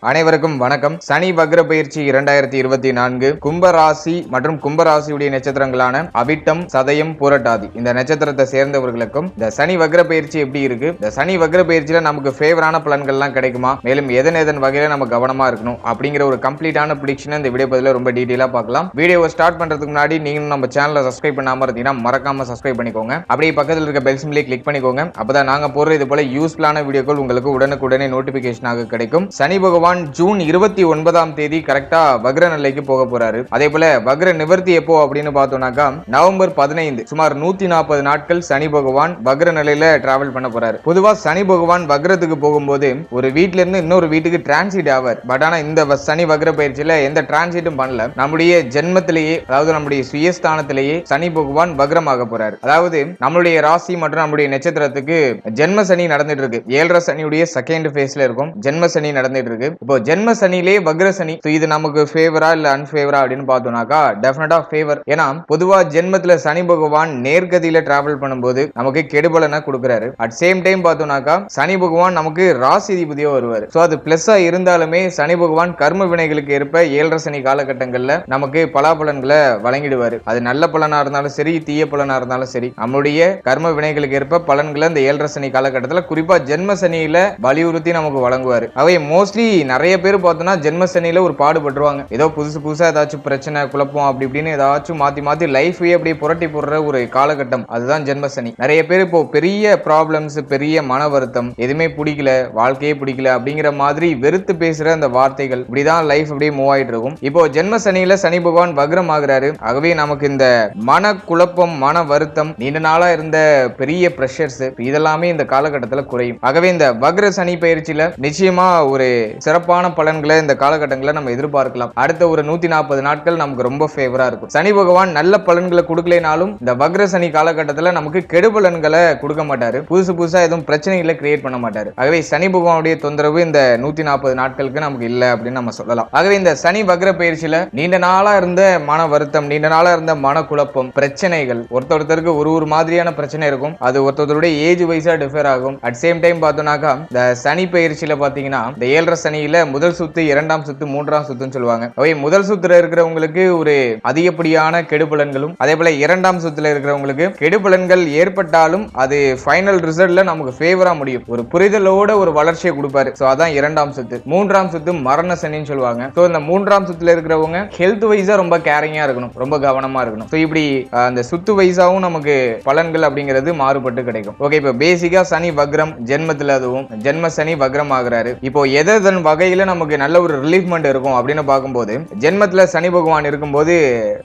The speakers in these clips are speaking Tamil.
அனைவருக்கும் வணக்கம். சனி வக்ர பயிற்சி 2024 கும்பராசி மற்றும் கும்பராசியுடைய நட்சத்திரங்களான அவிட்டம், சதயம், பூரட்டாதி இந்த நட்சத்திரத்தை சேர்ந்தவர்களுக்கும் இந்த சனி வக்ர பயிற்சி எப்படி இருக்கு, இந்த சனி வக்ர பயிற்சியில நமக்கு ஃபேவரான பலன்கள்லாம் கிடைக்குமா, மேலும் எதன் வகையில நம்ம கவனமா இருக்கணும் அப்படிங்கிற ஒரு கம்ப்ளீட்டான ப்ரெடிக்ஷன் இந்த வீடியோ பதில ரொம்ப டீடைலா பார்க்கலாம். வீடியோவை ஸ்டார்ட் பண்றதுக்கு முன்னாடி நீங்களும் நம்ம சேனலை சப்ஸ்கிரைப் பண்ணாம இருந்தீங்கன்னா மறக்காம சப்ஸ்கிரைப் பண்ணிக்கோங்க. அப்படியே பக்கத்தில் இருக்க பெல் சிம்பிளை கிளிக் பண்ணிக்கோங்க. அப்பதான் நாங்க போடுற இது போல யூஸ்ஃபுல்லான வீடியோக்கள் உங்களுக்கு உடனுக்குடனே நோட்டிபிகேஷனாக கிடைக்கும். சனி பகவான் ஜூன் 29ஆம் தேதி கரெக்டா வக்ர நிலைக்கு போக போறாரு. அதே போல வக்ர நிவர்த்தி எப்போ அப்படின்னு பார்த்தோம்னாக்கா நவம்பர் 15 சுமார் 140 நாட்கள் சனி பகவான் வக்ர நிலையில டிராவல் பண்ண போறாரு. பொதுவா சனி பகவான் வக்ரத்துக்கு போகும்போது ஒரு வீட்ல இருந்து இன்னொரு வீட்டுக்கு டிரான்சிட் ஆவார். பட் ஆனா இந்த சனி வக்ர பயிற்சியில எந்த டிரான்சிட்டும் பண்ணல. நம்முடைய ஜென்மத்திலேயே, அதாவது நம்முடைய சுயஸ்தானத்திலேயே சனி பகவான் வக்ரமாக போறாரு. அதாவது நம்மளுடைய ராசி மற்றும் நம்முடைய நட்சத்திரத்துக்கு ஜென்ம சனி நடந்துட்டு இருக்கு. 7.5 சனியுடைய செகண்ட் ஃபேஸ்ல இருக்கும். ஜென்ம சனி நடந்துட்டு இருக்கு. இப்போ ஜென்ம சனிலே வக்ர சனி, இது நமக்கு ஃபேவரா இல்ல அன்ஃபேவரா அப்படின்னு பார்த்தோம்னாக்கா டெஃபினட்டா ஃபேவர். ஏன்னா பொதுவா ஜென்மத்துல சனி பகவான் நேர்கதியில டிராவல் பண்ணும்போது நமக்கு கெடுபலனை கொடுக்கிறாரு. அட் சேம் டைம் பார்த்தோம்னாக்கா சனி பகவான் நமக்கு ராசி அதிபதியா வருவாரு. சோ அது பிளஸ்ஸா இருந்தாலுமே சனி பகவான் கர்ம வினைகளுக்கு ஏற்ப 7.5 சனி காலகட்டங்கள்ல நமக்கு பலாபலன்களை வழங்கிடுவாரு. அது நல்ல பலனா இருந்தாலும் சரி, தீய பலனா இருந்தாலும் சரி, நம்முடைய கர்ம வினைகளுக்கு ஏற்ப பலன்களை இந்த 7.5 சனி காலகட்டத்துல குறிப்பா ஜென்ம சனியில வலியுறுத்தி நமக்கு வழங்குவாரு. அவை மோஸ்ட்லி நிறைய பேர் பார்த்தோம்னா ஜென்ம சனியில ஒரு பாடுபட்டுருவாங்க. ஏதோ புதுசா ஏதாச்சும் பிரச்சனை, குழப்பம் அப்படி இப்படின்னு ஏதாச்சும் மாத்தி லைஃபே அப்படியே புரட்டி போடுற ஒரு காலகட்டம், அதுதான் ஜென்ம சனி. நிறைய பேர் இப்போ பெரிய ப்ராப்ளம்ஸ், பெரிய மன வருத்தம், எதுவுமே பிடிக்கல, வாழ்க்கையே பிடிக்கல அப்படிங்கிற மாதிரி வெறுத்து பேசுற அந்த வார்த்தைகள், இப்படிதான் லைஃப் அப்படியே மூவ் ஆயிட்டு இருக்கும். இப்போ ஜென்ம சனியில சனி பகவான் வக்ரம் ஆகுறாரு. ஆகவே நமக்கு இந்த மன குழப்பம், மன வருத்தம், நீண்ட நாளா இருந்த பெரிய பிரஷர்ஸ் இதெல்லாமே இந்த காலகட்டத்தில் குறையும். ஆகவே இந்த வக்ர சனி பயிற்சியில நிச்சயமா ஒரு சிறப்பான பலன்களை இந்த காலகட்டங்களை நம்ம எதிர்பார்க்கலாம். அடுத்த ஒரு 140 நாட்கள் நமக்கு ரொம்ப ஃபேவரா இருக்கும். சனி பகவான் நல்ல பலன்களை கொடுக்கலைனாலும் இந்த வக்ர சனி காலகட்டத்தில் நமக்கு கெடு பலன்களை கொடுக்க மாட்டாரு. புதுசா எதுவும் பிரச்சனைகளை கிரியேட் பண்ண மாட்டாரு. ஆகவே சனி பகவானுடைய தொந்தரவு இந்த 140 நாட்களுக்கு நமக்கு இல்ல அப்படின்னு நம்ம சொல்லலாம். ஆகவே இந்த சனி வக்ர பயிற்சியில நீண்ட நாளா இருந்த மன வருத்தம், நீண்ட நாளா இருந்த மன குழப்பம், பிரச்சனைகள், ஒருத்தருக்கு ஒரு மாதிரியான பிரச்சனை இருக்கும். அது ஒருத்தருடைய ஏஜ் வைஸா டிஃபர் ஆகும். அட் சேம் டைம் பார்த்தோம்னாக்கா இந்த சனி பயிற்சியில பாத்தீங்கன்னா இந்த 7.5 சனியில முதல் சுத்து, 2ஆம் சுத்து, 3ஆம் சுத்துன்னு சொல்லுவாங்க. அவை முதல் சுத்துல இருக்கிறவங்களுக்கு ஒரு அதிகப்படியான கெடுபலன்களும், அதே போல 2ஆம் சுத்துல இருக்கிறவங்களுக்கு கெடுபலன்கள் ஏற்பட்டாலும் அது ஃபைனல் ரிசல்ட்ல நமக்கு ஃபேவரா முடியும். ஒரு புரிதலோட ஒரு வளர்ச்சியை கொடுப்பாரு. சோ அதான் 2ஆம் சுத்து. 3ஆம் சுத்து மரண சனின்னு சொல்லுவாங்க. சோ இந்த 3ஆம் சுத்துல இருக்கிறவங்க ஹெல்த் வைஸா ரொம்ப கேரிங்கா இருக்கணும், ரொம்ப கவனமா இருக்கணும். சோ இப்படி அந்த சுத்து வைஸாவும் நமக்கு பலன்கள் அப்படிங்கிறது மாறுபட்டு கிடைக்கும். ஓகே, இப்போ பேசிக்கா சனி வக்ரம், ஜென்மத்துல அதுவும் ஜென்ம சனி வக்ரம் ஆகுறாரு. இப்போ எதன் வகையில நமக்கு நல்ல ஒரு ரிலீஃப்மெண்ட் இருக்கும் அப்படின்னு பார்க்கும்போது, ஜென்மத்துல சனி பகவான் இருக்கும்போது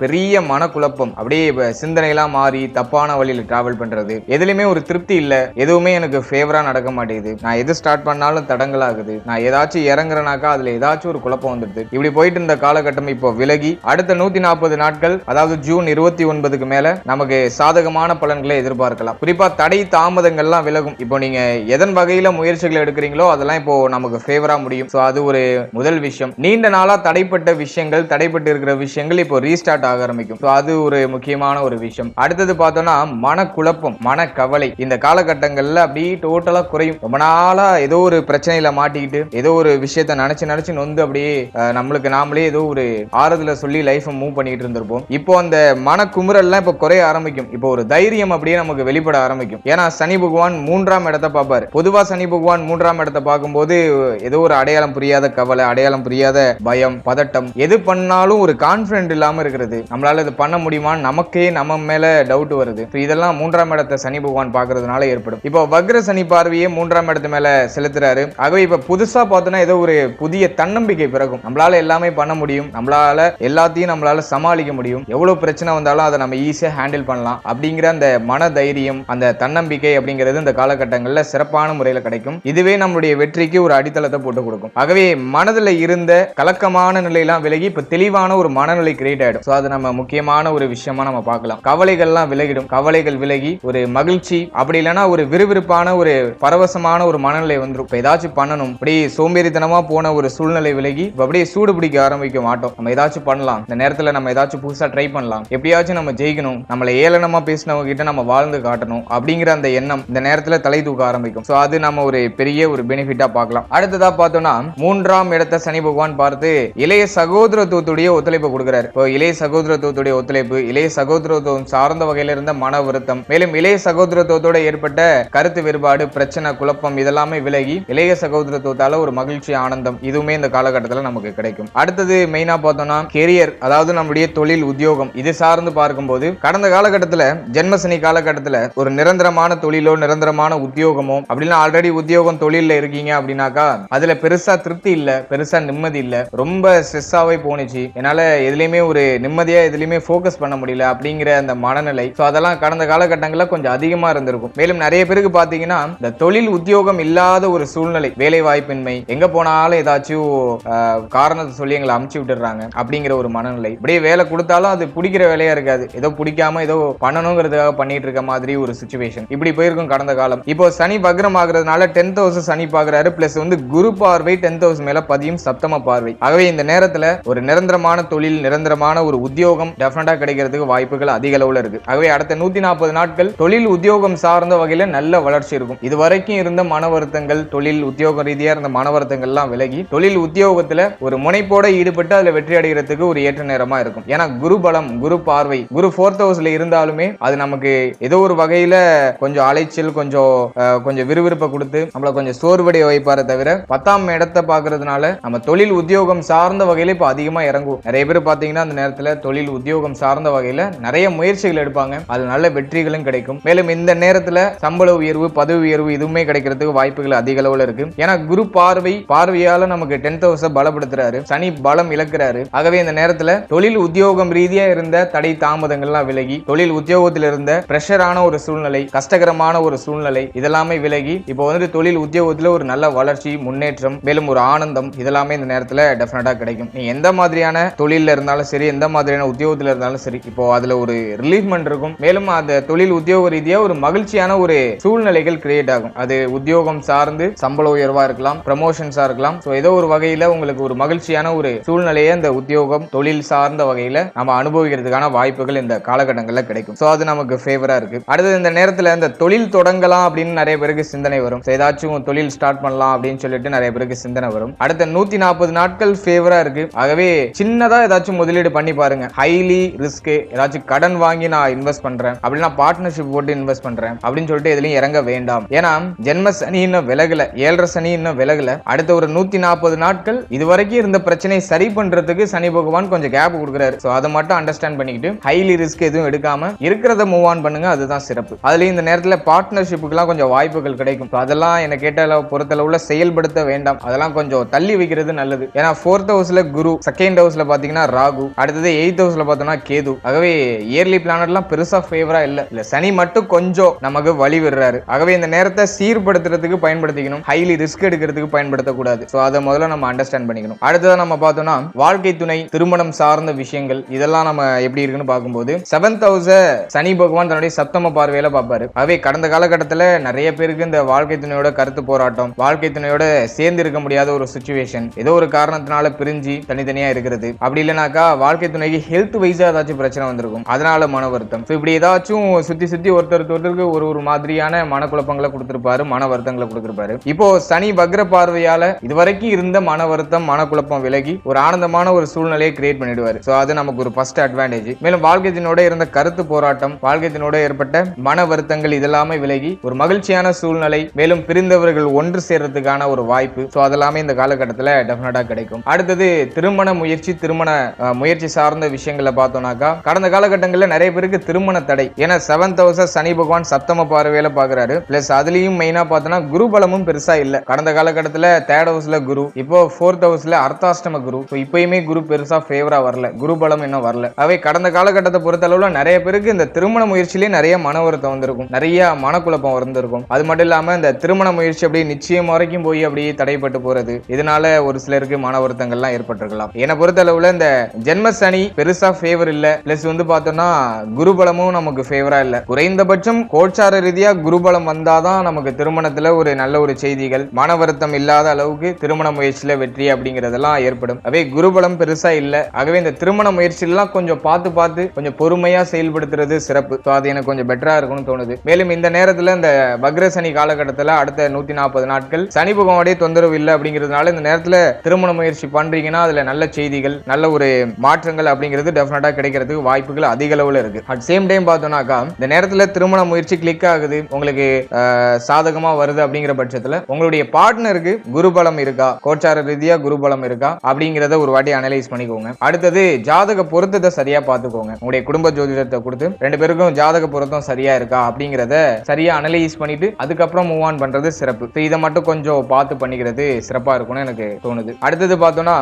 பெரிய மனக்குழப்பம், அப்படியே சிந்தனை எல்லாம் மாறி தப்பான வழியில டிராவல் பண்றது, எதுலயுமே ஒரு திருப்தி இல்ல, எதுவுமே எனக்கு ஃபேவரா நடக்க மாட்டேங்குது, நான் எது ஸ்டார்ட் பண்ணாலும் தடங்கள் ஆகுது, நான் ஏதாச்சும் இறங்குறனாக்கா அதுல ஏதாச்சும் ஒரு குழப்பம் வந்துடுது, இப்படி போயிட்டு இருந்த காலகட்டம் இப்போ விலகி அடுத்த 140 நாட்கள், அதாவது ஜூன் 29க்கு மேல நமக்கு சாதகமான பலன்களை எதிர்பார்க்கலாம். குறிப்பா தடை தாமதங்கள்லாம் விலகும். இப்போ நீங்க எதன் வகையில முயற்சிகள் எடுக்கிறீங்களோ அதெல்லாம் இப்போ நமக்கு ஃபேவரா முடியும். சோ அது ஒரு முதல் விஷயம். நீண்ட நாளா தடைப்பட்ட விஷயங்கள், தடைப்பட்டு இருக்கிற விஷயங்கள் இப்போ ரீஸ்டார்ட் ஆக ஆரம்பிக்கும். சோ அது ஒரு முக்கியமான ஒரு விஷயம். அடுத்தது பார்த்தோம்னா மனக்குழப்பம், மனக்கவலை இந்த காலகட்டங்கள்ல அப்படியே டோட்டலா குறையும். ரொம்ப நாளா ஏதோ ஒரு பிரச்சனையில மாட்டிக்கிட்டு ஏதோ ஒரு விஷயத்தை நினைச்சு நொந்து அப்படியே நம்மளுக்கு நாமளே ஏதோ ஒரு ஆறுதல சொல்லி லைஃப் மூவ் பண்ணிட்டு இருந்திருப்போம். இப்போ அந்த மனக்குமுறல்லாம் இப்போ குறைய ஆரம்பிக்கும். இப்போ ஒரு தைரியம் அப்படியே நமக்கு வெளிப்பட ஆரம்பிக்கும். ஏன்னா சனி பகவான் 3ஆம் இடத்தை பார்ப்பாரு. பொதுவா சனி பகவான் 3ஆம் இடத்தை பார்க்கும்போது ஏதோ ஒரு அடையாளம் புரியாத கவலை, அடையாளம் புரியாத பயம், பதட்டம், எது பண்ணாலும் ஒரு கான்பிடன்ட் இல்லாம இருக்கிறது, நம்மளால இது பண்ண முடியுமான்னு நமக்கே நம்ம மேல டவுட் வருது. இதெல்லாம் 3ஆம் இடத்தை சனி பகவான் பார்க்கறதுனால ஏற்படும். இப்போ வக்ர சனி பார்வையே 3ஆம் இடத்து மேல செலுத்துறாரு. ஆகவே இப்ப புதுசா பார்த்தோன்னா ஏதோ ஒரு புதிய தன்னம்பிக்கை பிறகும். நம்மளால எல்லாமே பண்ண முடியும், நம்மளால எல்லாத்தையும் நம்மளால சமாளிக்க முடியும், எவ்வளவு பிரச்சனை வந்தாலும் அதை நம்ம ஈஸியா ஹேண்டில் பண்ணலாம் அப்படிங்கிற அந்த மன தைரியம், அந்த தன்னம்பிக்கை அப்படிங்கிறது இந்த காலகட்டங்கள்ல சிறப்பான முறையில கிடைக்கும். இதுவே நம்மளுடைய வெற்றிக்கு ஒரு அடித்தளத்தை போட்டு கொடுக்கும். ஆகவே மனதுல இருந்த கலக்கமான நிலையெல்லாம் விலகி இப்ப தெளிவான ஒரு மனநிலை கிரியேட் ஆயிடும். சோ அது நம்ம முக்கியமான ஒரு விஷயமா நம்ம பார்க்கலாம். கவலைகள்லாம் விலகிடும். கவலைகள் விலகி ஒரு மகிழ்ச்சி, அப்படி இல்லைன்னா ஒரு விறுவிறுப்பான ஒரு பரவசமான ஒரு மனநிலை வந்துடும். இப்ப ஏதாச்சும் பண்ணணும், அப்படியே சோம்பேறித்தனமா போன ஒரு சூழ்நிலை விலகி அப்படியே சூடு பிடிக்க ஆரம்பிக்க மாட்டோம். நம்ம ஏதாச்சும் பண்ணலாம், இந்த நேரத்துல நம்ம ஏதாச்சும் புதுசா ட்ரை பண்ணலாம், எப்படியாச்சும் நம்ம ஜெயிக்கணும், நம்மளை ஏளனமா பேசினவங்க கிட்ட நம்ம வாழ்ந்து காட்டணும் அப்படிங்கிற அந்த எண்ணம் இந்த நேரத்துல தலை தூக்க ஆரம்பிக்கும். சோ அது நம்ம ஒரு பெரிய ஒரு பெனிஃபிட்டா பார்க்கலாம். அடுத்ததா பார்த்தோம்னா மூன்றாம் இடத்தை சனி பகவான் பார்த்து இளைய சகோதரத்துவத்துடைய ஒத்துழைப்பு கொடுக்கிறார். இப்போ இளைய சகோதரத்துவத்துடைய ஒத்துழைப்பு, இளைய சகோதரத்துவம் சார்ந்த வகையில இருந்த மன வருத்தம், மேலும் இளைய சகோதரத்துவத்தோட ஏற்பட்ட கருத்து வேறுபாடு, பிரச்சனை, குழப்பம் இதெல்லாமே விலகி இளைய சகோதரத்துவத்தால ஒரு மகிழ்ச்சி, ஆனந்தம் இதுவுமே இந்த காலகட்டத்தில் நமக்கு கிடைக்கும். அடுத்தது மெயினா பார்த்தோம்னா கெரியர், அதாவது நம்முடைய தொழில், உத்தியோகம் இது சார்ந்து பார்க்கும்போது கடந்த காலகட்டத்தில் ஜென்மசனி காலகட்டத்தில் ஒரு நிரந்தரமான தொழிலோ நிரந்தரமான உத்தியோகமோ அப்படின்னா ஆல்ரெடி உத்தியோகம் தொழில இருக்கீங்க அப்படின்னாக்கா அதுல பெருசா திருப்தி இல்ல, பெருசா நிம்மதி இல்ல, ரொம்ப ஸ்ட்ரெஸ்ஸாவே போனுச்சு, என்னால எதுலயுமே ஒரு நிம்மதியா எதுலயுமே போக்கஸ் பண்ண முடியல அப்படிங்கிற அந்த மனநிலை அதெல்லாம் கடந்த காலகட்டங்களில் கொஞ்சம் அதிகமா இருந்திருக்கும். மேலும் நிறைய பேருக்கு பாத்தீங்கன்னா இந்த தொழில் உத்தியோகம் இல்லாத ஒரு சூழ்நிலை, வேலை வாய்ப்பின்மை, எங்க போனாலும் ஏதாச்சும் காரணத்தை சொல்லி எங்களை அமுச்சு விட்டுறாங்க அப்படிங்கிற ஒரு மனநிலை. இப்படியே வேலை கொடுத்தாலும் அது பிடிக்கிற வேலையா இருக்காது, ஏதோ பிடிக்காம ஏதோ பண்ணணுங்கிறதுக்காக பண்ணிட்டு இருக்க மாதிரி ஒரு சிச்சுவேஷன் இப்படி போயிருக்கும் கடந்த காலம். இப்போ சனி வக்ரம் ஆகுறதுனால 10th house சனி பாக்குறாரு, பிளஸ் வந்து குரு பார்வை 10th house மேல பதியும் சப்தம பார்வை. ஆகவே இந்த நேரத்துல ஒரு நிரந்தரமான தொழில், நிரந்தரமான ஒரு உத்தியோகம் டெஃபினட்டா கிடைக்கிறதுக்கு வாய்ப்புகள் அதிக அளவுல இருக்கு. ஆகவே அடுத்த 140 நாட்கள் தொழில் உத்தியோகம் சார்ந்த வகையில நல்ல வளர்ச்சி இருக்கும். இதுவரைக்கும் இருந்த மன வருத்தங்கள், தொழில் உத்தியோக ரீதியா இருந்த மன வருத்தங்கள் எல்லாம் விலகி தொழில் உத்தியோகத்துல ஒரு முனைப்போட ஈடுபட்டு அதுல வெற்றி அடைகிறதுக்கு ஒரு ஏற்ற நேரமா இருக்கும். ஏன்னா குரு பலம், குரு பார்வை, குரு 4th house இருந்தாலுமே அது நமக்கு ஏதோ ஒரு வகையில கொஞ்சம் அலைச்சல், கொஞ்சம் விறுவிறுப்பை கொடுத்து நம்மள கொஞ்சம் சோர்வடைய வைப்பாரு தவிர 10ஆம் இடத்தை பாக்குறதுனால நம்ம தொழில் உத்தியோகம் சார்ந்த வகையில இப்ப அதிகமா இறங்குவோம். நிறைய பேர் பாத்தீங்கன்னா அந்த நேரத்துல தொழில் உத்தியோகம் சார்ந்த வகையில நிறைய முயற்சிகள் எடுப்பாங்க, அது நல்ல வெற்றிகளும் கிடைக்கும். மேலும் இந்த நேரத்துல சம்பள உயர்வு, பதவி உயர்வு இதுவுமே கிடைக்கிறதுக்கு வாய்ப்புகள் அதிக அளவுல இருக்கு. ஏன்னா குரு பார்வையால நமக்கு 10th house பலப்படுத்துறாரு, சனி பலம் இழக்கிறாரு. ஆகவே இந்த நேரத்துல தொழில் உத்தியோகம் ரீதியா இருந்த தடை தாமதங்கள்லாம் விலகி தொழில் உத்தியோகத்தில் இருந்த பிரஷரான ஒரு சூழ்நிலை, கஷ்டகரமான ஒரு சூழ்நிலை இதெல்லாமே விலகி இப்போ வந்து தொழில் உத்தியோகத்துல ஒரு நல்ல வளர்ச்சி, முன்னேற்றம், மேலும் ஒரு ஆனந்தம் இதெல்லாமே இந்த நேரத்துல டெஃபினட்டா கிடைக்கும். நீ எந்த மாதிரியான தொழில இருந்தாலும் சரி, எந்த மாதிரியான உத்தியோகத்துல இருந்தாலும் சரி, இப்போ அதுல ஒரு ரிலீஃப்மெண்ட் இருக்கும். மேலும் அந்த தொழில் உத்தியோக ரீதியா ஒரு மகிழ்ச்சியான ஒரு சூழ்நிலைகள் கிரியேட் ஆகும். அது உத்தியோகம் சார்ந்து சம்பள உயர்வா இருக்கலாம், ப்ரமோஷன்ஸா இருக்கலாம். ஏதோ ஒரு வகையில உங்களுக்கு ஒரு மகிழ்ச்சியான ஒரு சூழ்நிலையை இந்த உத்தியோகம் தொழில் சார்ந்த வகையில நம்ம அனுபவிக்கிறதுக்கான வாய்ப்புகள் இந்த காலகட்டங்கள்ல கிடைக்கும். அது நமக்கு ஃபேவரா இருக்கு. அடுத்தது இந்த நேரத்துல இந்த தொழில் தொடங்கலாம் அப்படின்னு நிறைய பேருக்கு சிந்தனை வரும். ஏதாச்சும் தொழில் ஸ்டார்ட் பண்ணலாம் அப்படின்னு சொல்லிட்டு நிறைய பேருக்கு சிந்தனை வரும். அடுத்த 140 நாட்கள் ஃபேவரா இருக்கு. ஆகவே சின்னதா ஏதாச்சும் முதலீடு பண்ணி பாருங்க. ஹைலி ரிஸ்க், ஏதாச்சும் கடன் வாங்கி நான் இன்வெஸ்ட் பண்றேன் அப்படின்னா பார்ட்னர்ஷிப் போட்டு இன்வெஸ்ட் பண்றேன் அப்படின்னு சொல்லிட்டு எதுலயும் இறங்க வேண்டாம். ஏன்னா ஜென்ம சனி இன்னும் விலகல, 7.5 சனி இன்னும் விலகல. அடுத்த ஒரு 140 நாட்கள் இதுவரைக்கும் இருந்த பிரச்சனையை சரி பண்றதுக்கு சனி பகவான் கொஞ்சம் கேப் கொடுக்குறாரு. அதை மட்டும் அண்டர்ஸ்டாண்ட் பண்ணிக்கிட்டு ஹைலி ரிஸ்க் எதுவும் எடுக்காம இருக்கிறத மூவ் ஆன் பண்ணுங்க, அதுதான் சிறப்பு. அதுலயும் இந்த நேரத்துல பார்ட்னர்ஷிப்புக்குலாம் கொஞ்சம் வாய்ப்புகள் கிடைக்கும். அதெல்லாம் என்ன கேட்ட பொறுத்தளவுல செயல்படுத்த வேண்டாம், அதெல்லாம் கொஞ்சம் தள்ளி வைக்கிறது நல்லது. ஏன்னா 4th house குரு, 2nd house பாத்தீங்கன்னா ராகு, அடுத்தது 8th house பார்த்தோம்னா கேது. ஆகவே இயர்லி பிளானட்லாம் பெருசா ஃபேவரா இல்ல, சனி மட்டும் கொஞ்சம் நமக்கு வழி விடுறாரு. ஆகவே இந்த நேரத்தை சீர்படுத்துறதுக்கு பயன்படுத்திக்கணும், ஹைலி ரிஸ்க் எடுக்கிறதுக்கு பயன்படுத்தக்கூடாது. அதை முதல்ல நம்ம அண்டர்ஸ்டாண்ட் பண்ணிக்கணும். அடுத்ததான் நம்ம பார்த்தோம்னா வாழ்க்கை துணை, திருமணம் சார்ந்த விஷயங்கள் இதெல்லாம் நம்ம எப்படி இருக்குன்னு பார்க்கும்போது 7th house சனி பகவான் தன்னுடைய சப்தம பார்வையில பார்ப்பாரு. ஆகவே கடந்த காலகட்டத்தில் நிறைய பேருக்கு இந்த வாழ்க்கை துணையோட கருத்து போராட்டம், வாழ்க்கை துணையோட சேர்ந்து இருக்க முடியாத ஒரு சிச்சுவேஷன், ஏதோ ஒரு காரணத்தினால பிரிஞ்சு தனித்தனியா இருக்கிறது, அப்படி இல்லைனாக்கா வாழ்க்கை துணைக்கு ஹெல்த் வைஸா ஏதாச்சும் பிரச்சனை வந்திருக்கும், அதனால மன வருத்தம். இப்படி ஏதாச்சும் சுத்தி ஒருத்தருக்கு ஒரு மாதிரியான மனக்குழப்பங்களை கொடுத்திருப்பாரு, மன வருத்தங்களை கொடுத்திருப்பாரு. இப்போ சனி வக்ர பார்வையால இதுவரைக்கும் இருந்த மன வருத்தம், மனக்குழப்பம் விலகி ஒரு ஆனந்தமான ஒரு சூழ்நிலையை கிரியேட் பண்ணிடுவாரு. அது நமக்கு ஒரு ஃபர்ஸ்ட் அட்வான்டேஜ். மேலும் வாழ்க்கையினோட இருந்த கருத்து போராட்டம், வாழ்க்கையினோட ஏற்பட்ட மன வருத்தங்கள் இதெல்லாமே விலகி ஒரு மகிழ்ச்சியான சூழ்நிலை, மேலும் பிரிந்தவர்கள் ஒன்று சேர்றதுக்கான ஒரு வாய்ப்பு, அதெல்லாமே இந்த காலகட்டத்தில் டெஃபினட்டா கிடைக்கும். அடுத்தது திருமண முயற்சி சார்ந்த விஷயங்களை பார்த்தோம்னாக்கா கடந்த காலகட்டங்களில் நிறைய பேருக்கு திருமண தடை. ஏன்னா 7th house சனி பகவான் சப்தம பார்வையில பாக்குறாரு. பிளஸ் அதுலயும் மெயினா பார்த்தோம்னா குரு பலமும் பெருசா இல்ல. கடந்த காலகட்டத்தில் 3rd house குரு, இப்போ 4th house அர்த்தாஷ்டம குரு. இப்பயுமே குரு பெருசா ஃபேவரா வரல, குரு பலம் இன்னும் வரல. அவை கடந்த காலகட்டத்தை பொறுத்த அளவுல நிறைய பேருக்கு இந்த திருமண முயற்சியிலேயே நிறைய மன வருத்தம் வந்திருக்கும், நிறைய மனக்குழப்பம் வந்திருக்கும். அது மட்டும் இல்லாம இந்த திருமண முயற்சி அப்படியே நிச்சயம் வரைக்கும் போய் அப்படியே தடைப்பட்டு போறது, இதனால ஒரு சிலருக்கு மன வருத்தங்கள்லாம் ஏற்பட்டிருக்கலாம். என்னை பொறுத்த அளவுல இந்த ஜென்ம சனி பெருசா ஃபேவர் இல்ல. பிளஸ் வந்து பார்த்தோம்னா குருபலமும் நமக்கு ஃபேவரா இல்ல. குறைந்தபட்சம் கோச்சார ரீதியா குருபலம் வந்தாதான் நமக்கு திருமணத்துல ஒரு நல்ல ஒரு செய்திகள், மன வருத்தம் இல்லாத அளவுக்கு திருமண முயற்சியில வெற்றி அப்படிங்கறதெல்லாம் ஏற்படும். அவை குருபலம் பெருசா இல்ல. ஆகவே இந்த திருமண முயற்சியெல்லாம் கொஞ்சம் பார்த்து கொஞ்சம் பொறுமையா செயல்படுத்துறது சிறப்பு. அது எனக்கு கொஞ்சம் பெட்டரா இருக்கும்னு தோணுது. மேலும் இந்த நேரத்துல இந்த வக்ர சனி காலகட்டத்தில் அடுத்த 140 நாட்கள் சனி பகவானுடைய தொந்தரவு இல்ல இல்லை அப்படிங்கிறதுனால இந்த நேரத்துல திருமண முயற்சி பண்றீங்கன்னா அதுல நல்ல செய்திகள், நல்ல ஒரு மாற்றங்கள் அப்படிங்கிறது டெஃபினட்டா கிடைக்கிறதுக்கு வாய்ப்புகள் அதிக அளவுல இருக்கு. அட் சேம் டைம் பார்த்தோம்னாக்கா இந்த நேரத்துல திருமண முயற்சி கிளிக் ஆகுது, உங்களுக்கு சாதகமா வருது அப்படிங்கிற பட்சத்துல உங்களுடைய பார்ட்னருக்கு குருபலம் இருக்கா, கோச்சார ரீதியா குருபலம் இருக்கா அப்படிங்கறத ஒரு வாட்டி அனலைஸ் பண்ணிக்கோங்க. அடுத்தது ஜாதக பொருத்தத்தை சரியா பார்த்துக்கோங்க. உங்களுடைய குடும்ப ஜோதிடத்தை கொடுத்து 2 பேருக்கும் ஜாதக பொருத்தம் சரியா இருக்கா அப்படிங்கறத சரியா அனலைஸ் பண்ணிட்டு அதுக்கப்புறம் மூவ் ஆன் பண்றது சிறப்பு. இதை மட்டும் கொஞ்சம் பார்த்து பண்ணிக்கிறது சிறப்பா இருக்கும்னு எனக்கு தோணுது. அடுத்தது பார்த்தோம்னா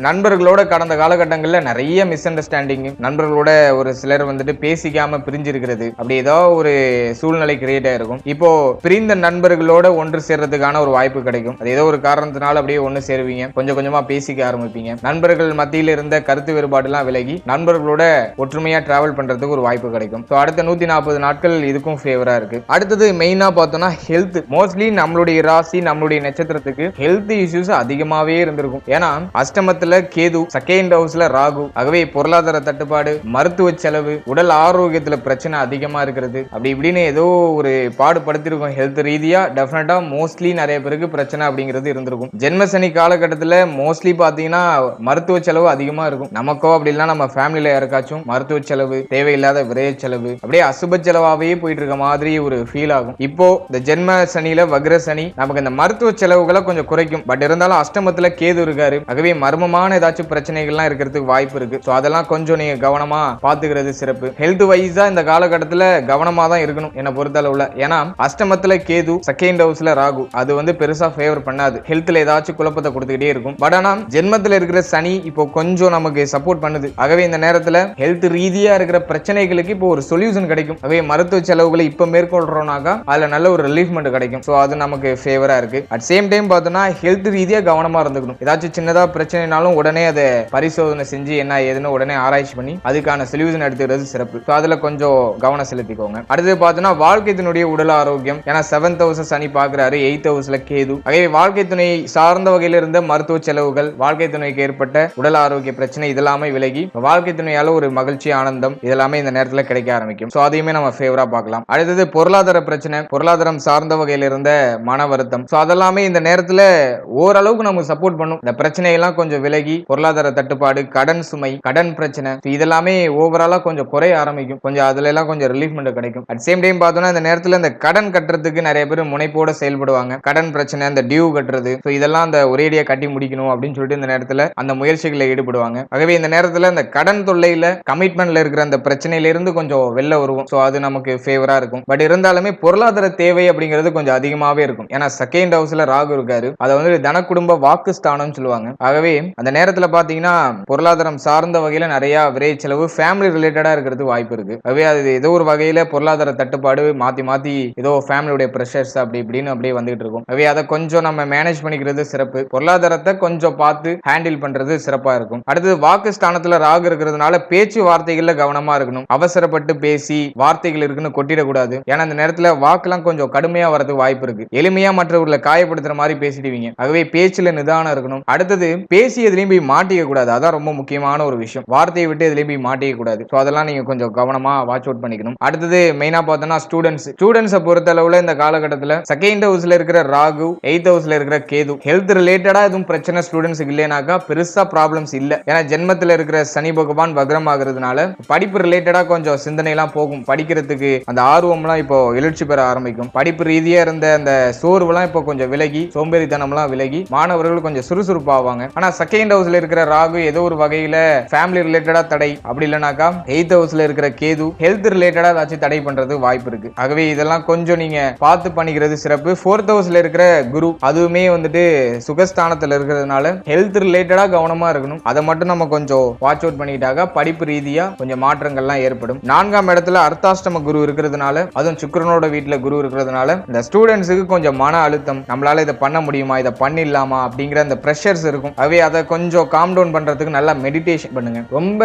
நண்பர்களோட கடந்த காலகட்டங்களில் நிறைய மிஸ் அண்டர்ஸ்டாண்டிங், நண்பர்களோட ஒரு சிலர் வந்துட்டு பேசிக்காம பிரிஞ்சிருக்கிறது, அப்படி ஏதோ ஒரு சூழ்நிலை கிரியேட் ஆயிருக்கும். இப்போ பிரிந்த நண்பர்களோட ஒன்று சேர்றதுக்கான ஒரு வாய்ப்பு கிடைக்கும். அது ஏதோ ஒரு காரணத்தினால அப்படியே ஒன்று சேருவீங்க, கொஞ்சம் கொஞ்சமா பேசிக்க ஆரம்பிப்பீங்க. நண்பர்கள் மத்தியில் இருந்த கருத்து வேறுபாடு எல்லாம் விலகி நண்பர்களோட ஒற்றுமையா டிராவல் பண்றதுக்கு ஒரு வாய்ப்பு கிடைக்கும். அடுத்த 140 நாட்கள் இதுக்கும் ஃபேவரா இருக்கு. அடுத்தது மெயினா பார்த்தோம்னா ஹெல்த். மோஸ்ட்லி நம்மளுடைய ராசி, நம்மளுடைய நட்சத்திரத்துக்கு ஹெல்த் இஷ்யூஸ் அதிகமாவே இருந்திருக்கும். ஏன்னா அஷ்டமத்துல கேது, செகண்ட் ஹவுஸ்ல ராகு. ஆகவே பொருளாதார தட்டுப்பாடு, மருத்துவ செலவு, உடல் ஆரோக்கியத்துல பிரச்சனை அதிகமா இருக்கிறது, அப்படி இப்படின்னு ஏதோ ஒரு பாடுபடுத்திருக்கும். ஹெல்த் ரீதியா டெஃபினட்டா மோஸ்ட்லி நிறைய பேருக்கு பிரச்சனை அப்படிங்கிறது இருந்திருக்கும். ஜென்ம சனி காலகட்டத்தில் மோஸ்ட்லி பாத்தீங்கன்னா மருத்துவ செலவு அதிகமா இருக்கும். நமக்கோ அப்படி இல்லைன்னா நம்ம ஃபேமிலியில யாருக்காச்சும் மருத்துவ செலவு, தேவையில்லாத விரைய செலவு, அப்படியே அசுப செலவாவே போயிட்டு இருக்க மாதிரி ஒரு ஃபீல் ஆகும். இப்போ இந்த ஜென்ம சனியில வக்ர சனி நமக்கு இந்த மருத்துவ செலவுகளை கொஞ்சம் குறைக்கும். பட் இருந்தாலும் அஷ்டமத்துல கேது இருக்காரு, ஆகவே மர்மமான ஏதாச்சும் பிரச்சனைகள்லாம் இருக்கிறதுக்கு வாய்ப்பு இருக்கு. ஸோ அதெல்லாம் கொஞ்சம் நீங்க கவனமா பாத்துக்கிறது சிறப்பு. ஹெல்த் வைஸா இந்த காலகட்டத்தில் கவனமா தான் இருக்கணும் என்ன பொறுத்தளவுல. ஏன்னா அஷ்டமத்துல கேது, செகண்ட் ஹவுஸ்ல ராகு, அது வந்து பெருசா ஃபேவர் பண்ணாது, ஹெல்த்ல ஏதாச்சும் குழப்பத்தை கொடுத்துக்கிட்டே இருக்கும். பட் ஆனா ஜென்மத்துல இருக்கிற சனி இப்போ கொஞ்சம் நமக்கு சப்போர்ட் பண்ணுது. ஆகவே இந்த நேரத்துல ஹெல்த் ரீதியா இருக்கிற பிரச்சனைகளுக்கு இப்போ ஒரு சொல்யூஷன் கிடைக்கும். ஆகவே மருத்துவ செலவுகளை இப்ப மேற்கொள்றோம்னாக்கா அதுல நல்ல ஒரு ரிலீஃப்மெண்ட் கிடைக்கும். ஸோ அது நமக்கு ஃபேவரா இருக்கு. அட் சேம் டைம் பார்த்தோம்னா ஹெல்த் ரீதியா கவனமா இருந்துக்கணும். ஏதாச்சும் சின்னதா பிரச்சனைனாலும் உடனே அதை பரிசோதனை செஞ்சு என்ன ஏதுன்னு உடனே ஆராய்ச்சி பண்ணி அதுக்கான சொல்யூஷன் எடுத்துக்கிறது சிறப்பு. ஸோ அதுல கொஞ்சம் கவனம் செலுத்திக்கோங்க. அடுத்து பார்த்தோம்னா வாழ்க்கையினுடைய உடல் ஆரோக்கியம். ஏன்னா 7th ஹவுஸ் சனி பார்க்கிறாரு, 8th ஹவுஸ்ல கேது. ஆகவே வாழ்க்கை துணை சார்ந்த வகையில் இருந்த மருத்துவ செலவுகள், வாழ்க்கை துணைக்கு ஏற்பட்ட உடல் ஆரோக்கிய பிரச்சனை இதெல்லாமே விலகி வாழ்க்கை துணையால ஒரு மகிழ்ச்சி, ஆனந்தம் இதெல்லாமே இந்த நேரத்தில் கிடைக்க ஆரம்பிக்கும். ஸோ அதையுமே நம்ம ஃபேவரா பார்க்கலாம். அடுத்தது பொருளாதார பிரச்சனை, பொருளாதாரம் சார்ந்த வகையில் இருந்த மன வருத்தம். ஸோ அதெல்லாமே இந்த நேரத்தில் ஓரளவுக்கு நமக்கு சப்போர்ட் பண்ணும். இந்த பிரச்சனையெல்லாம் கொஞ்சம் விலகி பொருளாதார தட்டுப்பாடு, கடன் சுமை, கடன் பிரச்சனை இதெல்லாமே ஓவராலா கொஞ்சம் குறைய ஆரம்பிக்கும். கொஞ்சம் அதுல எல்லாம் கொஞ்சம் ரிலீஃப்மெண்ட் கிடைக்கும். அட் சேம் டைம் பார்த்தோம்னா இந்த நேரத்தில் இந்த கடன் கட்டுறதுக்கு நிறைய பேர் முனைப்போட செயல்படுவாங்க. கடன் பிரச்சனை, அந்த டியூ கட்டுறது, இதெல்லாம் அந்த ஒரேடியா கட்டி முடிக்கணும் அப்படின்னு சொல்லிட்டு இந்த நேரத்தில் அந்த முயற்சிகளில் ஈடுபடுவாங்க. ஆகவே இந்த நேரத்தில் இந்த கடன் தொல்லையில, கமிட்மெண்ட்ல இருக்கிற அந்த பிரச்சனையில இருந்து கொஞ்சம் வெளில வருவோம். ஸோ அது நமக்கு ஃபேவரா இருக்கும். பட் இருந்தாலுமே பொருளாதார தேவை அப்படிங்கிறது கொஞ்சம் அதிகமாகவே இருக்கும். ஏன்னா செகண்ட் ஹவுஸ்ல ராகு இருக்காரு, அதை வந்து தன குடும்ப வாக்கு ஸ்தானம் சொல்லுவாங்க. ஆகவே அந்த நேரத்தில் பார்த்தீங்கன்னா பொருளாதாரம் சார்ந்த வகையில் நிறைய விரை செலவு, ஃபேமிலி ரிலேட்டடா இருக்கிறது வாய்ப்பு இருக்கு. ஆகவே அது ஏதோ ஒரு வகையில பொருளாதார தட்டுப்பாடு மாத்தி ஏதோ ஃபேமிலியோட பிரஷர்ஸ் அப்படி இப்படின்னு அப்படியே வந்துட்டு இருக்கும். ஆகவே அதை கொஞ்சம் நம்ம மேனேஜ் பண்ணிக்கிறது சிறப்பு. பொருளாதாரத்தை கொஞ்சம் பார்த்து ஹேண்டில் பண்றது சிறப்பா இருக்கும். அடுத்தது வாக்கு ஸ்தானத்துல ராகு இருக்கிறதுனால பேச்சு வார்த்தைகள்ல கவனமா இருக்கணும். அவசரப்பட்டு பேசி வார்த்தைகள் இருக்குன்னு கொட்டிடக்கூடாது. ஏன்னா இந்த நேரத்துல வாக்குலாம் கொஞ்சம் கடுமையா வரதுக்கு வாய்ப்பு இருக்கு. எளிமையா மற்றவர்களை காயப்படுத்துற மாதிரி பேசிடுவீங்க. ஆகவே பேச்சுல நிதானம் இருக்கணும். அடுத்தது பேசி எதுலையும் போய் மாட்டிக்க கூடாது. அதான் ரொம்ப முக்கியமான ஒரு விஷயம். வார்த்தையை விட்டு எதுலையும் போய் மாட்டிக்க கூடாது. ஸோ அதெல்லாம் நீங்க கொஞ்சம் கவனமா வாட்ச் அவுட் பண்ணிக்கணும். அடுத்தது மெயினா பார்த்தோம்னா ஸ்டூடெண்ட்ஸை பொறுத்த அளவுல இந்த காலகட்டத்தில் செகண்ட் ஹவுஸ்ல இருக்கிற ராகு, 8th ஹவுஸ்ல இருக்கிற கேது, ஹெல்த் ரிலேட்டடா எதுவும் பிரச்சனை ஸ்டூடெண்ட்ஸுக்கு இல்லைனாக்கா பெருசா ப்ராப்ளம்ஸ் இல்ல. ஏன்னா ஜென்மத்தில் இருக்கிற சனி பகவான் வக்ரம் ஆகிறதுனால படிப்பு ரிலேட்டடா கொஞ்சம் சிந்தனை எல்லாம் போகும். படிக்கிறதுக்கு அந்த ஆர்வம்லாம் இப்போ எழுச்சி பெற ஆரம்பிக்கும். படிப்பு ரீதியா இருந்த அந்த சோர்வுலாம் இப்போ கொஞ்சம் விலகி, சோம்பேறித்தனம்லாம் விலகி மாணவர்கள் கொஞ்சம் சுறுசுறுப்பாவாங்க. ஆனா செகண்ட் ஹவுஸ்ல இருக்கிற ராகு ஏதோ ஒரு வகையில ஃபேமிலி ரிலேட்டடா தடை, அப்படி இல்லைனாக்கா 8th ஹவுஸ்ல இருக்கிற கேது ஹெல்த் ரிலேட்டடா ஏதாச்சும் தடை பண்றது வாய்ப்பு இருக்கு. ஆகவே இதெல்லாம் கொஞ்சம் நீங்க பார்த்து பண்ணிக்கிறது சிறப்பு. 4th ஹவுஸ்ல இருக்கிற குரு அதுவுமே வந்துட்டு சுகஸ்தானத்துல இருக்கிறதுனால ஹெல்த் ரிலேட்டடா கவனமா இருக்கணும். அதை மட்டும் நம்ம கொஞ்சம் வாட்ச் அவுட் பண்ணிட்டாக படிப்பு ரீதியா கொஞ்சம் மாற்றங்கள்லாம் ஏற்படும். 4ஆம் இடத்துல அர்த்தாஷ்டம குரு இருக்கிறதுனால, அதுவும் சுக்கிரனோட வீட்டுல குரு இருக்கிறதுனால இந்த ஸ்டூடெண்ட்ஸுக்கு கொஞ்சம் மன அழுத்தம், நம்மளால இதை பண்ண முடியுமா, இதை பண்ணிடலாமா அப்படிங்கிற அந்த பிரஷர்ஸ் இருக்கும். அவை அதை கொஞ்சம் காம் டவுன் பண்றதுக்கு நல்லா மெடிடேஷன் பண்ணுங்க. ரொம்ப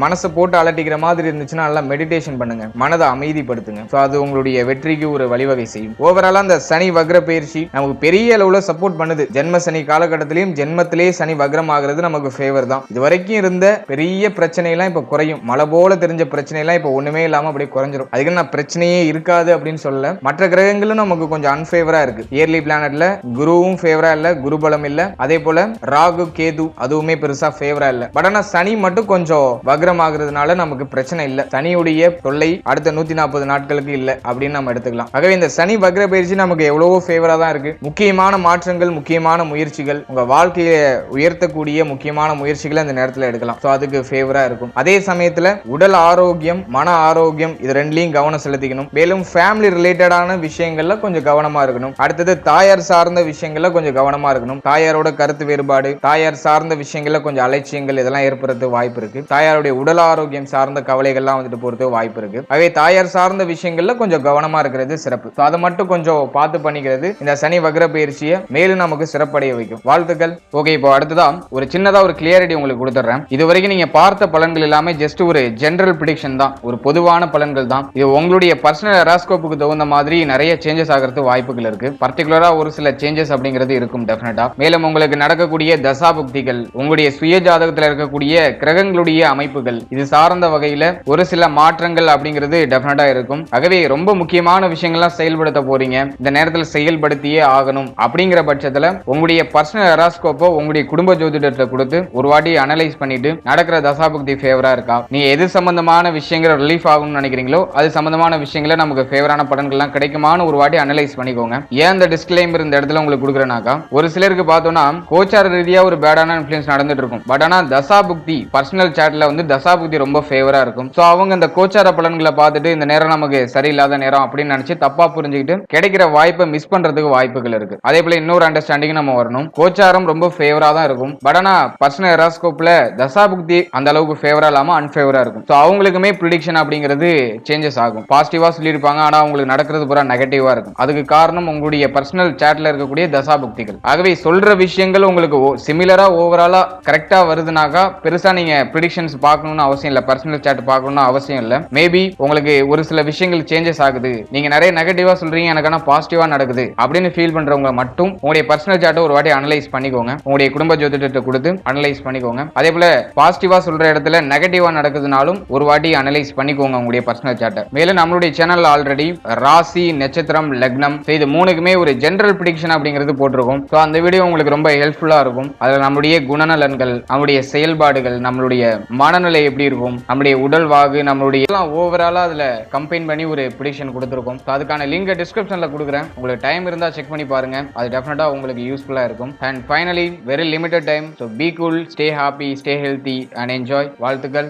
மனசை போட்டு அலட்டிக்கிற மாதிரி இருந்துச்சுன்னா நல்லா மெடிடேஷன் பண்ணுங்க, மனதை அமைதிப்படுத்துங்க. ஸோ அது உங்களுடைய வெற்றிக்கு ஒரு வழிவகை செய்யும். ஓவராலா அந்த சனி வக்ர பயிற்சி நமக்கு பெரிய அளவுல சப்போர்ட் பண்ணுது. ஜென்ம சனி காலகட்டத்திலையும் ஜென்மத்திலே சனி வக்ரம் ஆகிறது நமக்கு ஃபேவர் தான். இது வரைக்கும் இருந்த பெரிய பிரச்சனை எல்லாம் இப்ப குறையும். மழை போல தெரிஞ்ச பிரச்சனை எல்லாம் இப்ப ஒண்ணுமே இல்லாம அப்படியே குறைஞ்சிரும். அதுக்கு நான் பிரச்சனையே இருக்காது அப்படின்னு சொல்ல, மற்ற கிரகங்களும் நமக்கு கொஞ்சம் அன்ஃபேவரா இருக்கு. இயர்லி பிளானட்ல குரு குருவும் ஃபேவரா இல்ல, குருபலம் இல்ல. அதே போல ராகு கேது அதுவுமே பெருசா ஃபேவரா இல்ல. பட் ஆனா சனி மட்டும் கொஞ்சம் வக்ரம் ஆகுறதுனால நமக்கு பிரச்சனை இல்ல. சனியுடைய தொல்லை அடுத்த 140 நாட்களுக்கு இல்ல அப்படின்னு நம்ம எடுத்துக்கலாம். ஆகவே இந்த சனி வக்ர பயிற்சி நமக்கு எவ்வளவோ ஃபேவரா தான் இருக்கு. முக்கியமான மாற்றங்கள், முக்கியமான முயற்சிகள், உங்க வாழ்க்கையை உயர்த்தக்கூடிய முக்கியமான முயற்சிகளை இந்த நேரத்தில் எடுக்கலாம். சோ அதுக்கு ஃபேவரா இருக்கும். அதே சமயத்துல உடல் ஆரோக்கியம், மன ஆரோக்கியம் இது ரெண்டுலயும் கவனம் செலுத்திக்கணும். மேலும் ஃபேமிலி ரிலேட்டடான விஷயங்கள்ல கொஞ்சம் கவனமா இருக்கணும். அடுத்தது தாயார் சார்ந்த விஷயங்கள்ல கொஞ்சம் கவனமா இருக்கணும். தாயாரோட கருத்து வேறுபாடு, தாயார் சார்ந்த விஷயங்கள்ல கொஞ்சம் அலட்சியங்கள் இதெல்லாம் ஏற்படுறது வாய்ப்பு இருக்கு. தாயாருடைய உடல் ஆரோக்கியம் சார்ந்த கவலைகள்லாம் வந்துட்டு போறது வாய்ப்பு இருக்கு. அவை தாயார் சார்ந்த விஷயங்கள்ல கொஞ்சம் கவனமா இருக்கிறது சிறப்பு. அதை மட்டும் கொஞ்சம் பார்த்து பண்ணிக்கிறது இந்த சனி வக்ர பயிற்சியை மேலும் நமக்கு சிறப்படைய வைக்கும். வாழ்த்துக்கள். ஓகே, இப்போ அடுத்ததா ஒரு சின்னதா ஒரு கிளியாரிட்டி உங்களுக்கு கொடுத்துறேன். இது வரைக்கும் நீங்க பார்த்த பலன்கள் எல்லாமே ஜஸ்ட் ஒரு ஜெனரல் பிரெடிக்ஷன் தான், ஒரு பொதுவான பலன்கள் தான். இது உங்களுடைய பர்சனல் ஹெராஸ்கோப்புக்கு தகுந்த மாதிரி நிறைய சேஞ்சஸ் ஆகிறது வாய்ப்புகள் இருக்கு. பர்டிகுலரா ஒரு சில சேஞ்சஸ் அப்படிங்கிறது இருக்கும் டெஃபினட்டா. மேலும் உங்களுக்கு நடக்கக்கூடிய தசாபுக்திகள், உங்களுடைய சுய ஜாதகத்தில் இருக்கக்கூடிய கிரகங்களுடைய அமைப்புகள் இது சார்ந்த வகையில ஒரு சில மாற்றங்கள் அப்படிங்கிறது டெஃபினட்டா இருக்கும். ஆகவே ரொம்ப முக்கியமான விஷயங்கள்லாம் செயல்படுத்த போறீங்க, இந்த நேரத்தில் செயல்படுத்தியே ஆகணும் அப்படிங்கிற பட்சத்துல உங்களுடைய பர்சனல் ஹெராஸ்கோப்போ உங்களுடைய குடும்ப ஜோதிடத்தை கொடுத்து ஒரு வாட்டி அனலைஸ் பண்ணிட்டு நடக்கிற தசாபுக்தி ஃபேவரா இருக்கா, நீங்க எது சம்பந்தமான விஷயங்கள் ரிலீஃப் ஆகும்னு நினைக்கிறீங்களோ அது சம்பந்தமான விஷயங்களை நமக்கு ஃபேவரான பலன்கள்லாம் கிடைக்குமான்னு ஒரு வாட்டி அனலைஸ் பண்ணிக்கோங்க. ஏன் இந்த டிஸ்க்ளைமர் இந்த இடத்துல உங்களுக்கு கொடுக்குறேனாக்கா, ஒரு சிலருக்கு பார்த்தோம்னா கோச்சார ரீதியா ஒரு பேடான இன்ஃப்ளூயன்ஸ் நடந்துட்டு இருக்கும். பட் ஆனா தசாபுக்தி பர்சனல் சாட்ல வந்து தசாபுக்தி ரொம்ப ஃபேவரா இருக்கும். சோ அவங்க இந்த கோச்சார பலன்களை பார்த்துட்டு இந்த நேரம் நமக்கு சரியில்லாத நேரம் அப்படின்னு நினைச்சு தப்பா புரிஞ்சுக்கிட்டு கிடைக்கிற வாய்ப்பை மிஸ் பண்றதுக்கு வாய்ப்புகள் இருக்கு. அதே போல இன்னொரு அண்டர்ஸ்டாண்டிங் நம்ம வரணும். கோச்சாரம் ரொம்ப ஃபேவரா தான் இருக்கும். பட் ஆனா பர்சனல் ஹெராஸ்கோப்ல தசாபுக்தி அந்த அளவுக்கு ஃபேவரா இல்லாம அன்ஃபேவரா இருக்கும். சோ அவங்களுக்குமே ப்ரெடிக்ஷன் அப்படிங்கிறது சேஞ்சஸ் ஆகும். பாசிட்டிவா சொல்லியிருப்பாங்க, ஆனா அவங்களுக்கு நடக்கிறது பூரா நெகட்டிவா இருக்கும். அதுக்கு காரணம் உங்களுடைய பர்சனல் சாட்ல இருக்கக்கூடிய தசாபுக்திகள். ஆகவே சொல்ற விஷயங்கள் உங்களுக்கு சிமிலரா ஓவராலா கரெக்டா வருதுனாக்கா பெருசா நீங்க ப்ரெடிக்ஷன்ஸ் பார்க்கணும்னு அவசியம் இல்ல, பர்சனல் சாட் பார்க்கணும்னு அவசியம் இல்ல. மேபி உங்களுக்கு ஒரு சில விஷயங்கள் சேஞ்சஸ் ஆகுது, நீங்க நிறைய நெகட்டிவா சொல்றீங்க, எனக்கான பாசிட்டிவா நடக்குது அப்படின்னு ஃபீல் பண்றவங்க மட்டும் உங்களுடைய பர்சனல் சார்ட்டை ஒரு வாட்டி அனலைஸ் பண்ணிக்கோங்க. உங்களுடைய குடும்ப ஜோதிடத்தை கொடுத்து அனலைஸ் பண்ணிக்கோங்க. அதே போல பாசிட்டிவா சொல்ற இடத்துல நெகட்டிவா நடக்குதுனாலும் ஒரு வாட்டி அனலைஸ் பண்ணிக்கோங்க உங்களுடைய பர்சனல் சார்ட்டை. மேலும் நம்மளுடைய சேனல் ஆல்ரெடி ராசி, நட்சத்திரம், லக்னம் இது மூணுக்குமே ஒரு ஜெனரல் ப்ரெடிக்ஷன் அப்படிங்கிறது போட்டிருக்கும். ஸோ அந்த வீடியோ உங்களுக்கு ரொம்ப ஹெல்ப்ஃபுல்லா இருக்கும். அதுல நம்மளுடைய குணநலன்கள், நம்மளுடைய செயல்பாடுகள், நம்மளுடைய மனநிலை எப்படி இருக்கும், நம்மளுடைய உடல் வாகு, நம்மளுடைய ஓவராலா அதுல கம்பைன் பண்ணி ஒரு ப்ரெடிக்ஷன் கொடுத்திருக்கும். அதுக்கான லிங்க் டிஸ்கிரிப்ஷன்ல கொடுக்குறேன். உங்களுக்கு டைம் இருந்தா செக் பண்ணி பாருங்க, அது டெஃபினட்டா உங்களுக்கு யூஸ்ஃபுல்லா இருக்கும். And finally very limited time, so be cool, stay happy, stay healthy and enjoy. வாழ்த்துக்கள்.